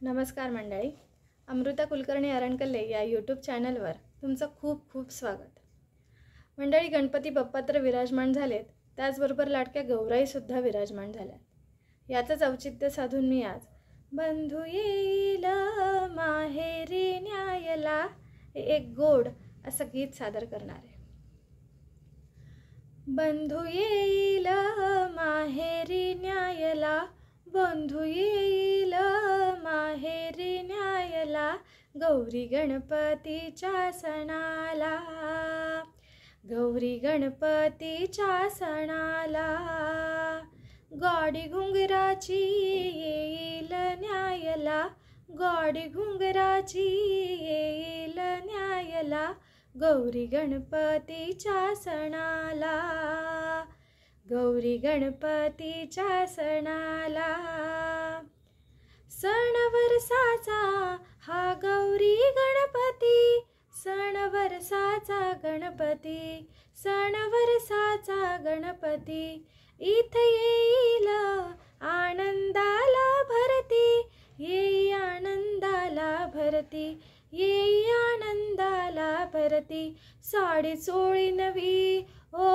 नमस्कार मंडळी, अमृता कुलकर्णी अरणकल्ले या यूट्यूब चॅनलवर तुमचं खूप खूप स्वागत। मंडळी, गणपती बाप्पा तर विराजमान झालेत, त्याचबरोबर लाडक्या गौराईसुद्धा विराजमान झाल्यात। याचंच औचित्य साधून मी आज बंधू येईल माहेरी न्यायला हे एक गोड असं गीत सादर करणार आहे। बंधू येईल माहेरी न्यायला, बंधू येईल माहेरी न्यायला, गौरी गणपतीच्या सणाला, गौरी गणपतीच्या सणाला, गाडी घुंगराची येईल न्यायला, गाडी घुंगराची येईल न्यायला, गौरी गणपतीच्या सणाला, गौरी गणपतीच्या सणाला। सण वर्षाचा हा गौरी गणपती, सण वर्षाचा गणपती, सण वर्षाचा गणपती, इथे येईल आनंदाला भरती, येई आनंदाला भरती, येई आनंदाला भरती, साडी चोळी नवी ओ,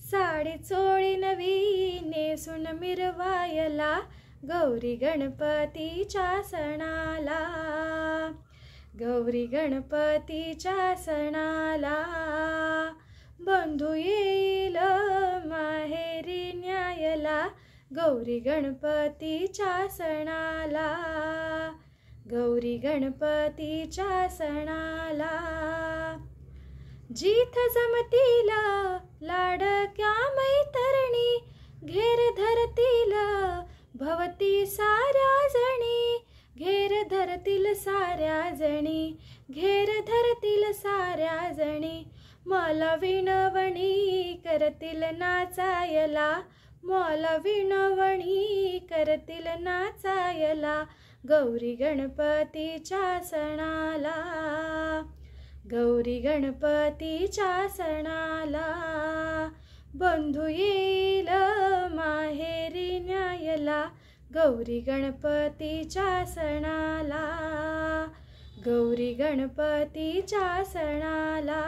साडी चोळी नवी नेसून मिरवायला, गौरी गणपतीच्या सणाला, गौरी गणपतीच्या सणाला। बंधू येईल माहेरी न्यायला, गौरी गणपतीच्या सणाला, गौरी गणपतीच्या सणाला। जिथ जमतील लाडक्या मैतरणी, घेर धरतील भवती साऱ्या जणी, घेर धरतील साऱ्या जणी, घेर धरतील साऱ्या जणी, मला विणवणी करतील नाचायला, मला विणवणी करतील नाचायला, गौरी गणपतीच्या सणाला, गौरी गणपतीच्या सणाला। बंधू येईल माहेरी न्यायला, गौरी गणपतीच्या सणाला, गौरी गणपतीच्या सणाला।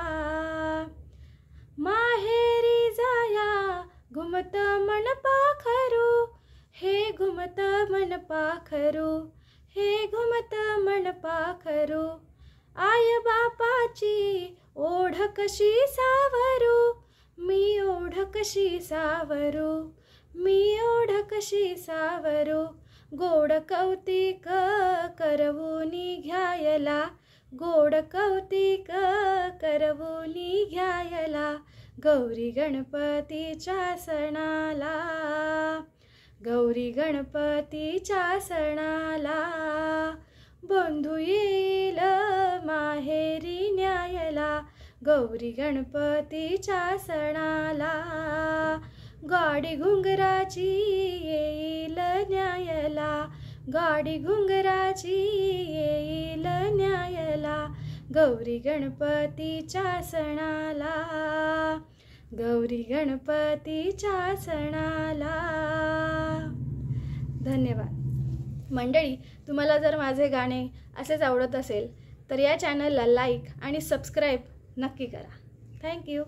माहेरी जाया घुमत मन पाखरू, हे घुमत मन पाखरू, हे घुमत मन पाखरू, आय बापाची ओढ कशी सावरू, मी ओढ कशी सावरू, मी ओढ कशी सावरू, गोड कौतिक करवूनी घ्यायला, गोड कौतिक करवूनी घ्यायला, गौरी गणपतीच्या सणाला, गौरी गणपतीच्या सणाला। बंधू येईल माहेरी न्यायला, गौरी गणपतीच्या सणाला, गाडी घुंगराची येईल न्यायला, गाडी घुंगराची येईल न्यायला, गौरी गणपतीच्या सणाला, गौरी गणपतीच्या सणाला। धन्यवाद मंडळी, तुम्हाला जर माझे गाणे असेच आवडत असेल तर या चॅनलला लाईक आणि सबस्क्राईब नक्की करा। थँक्यू।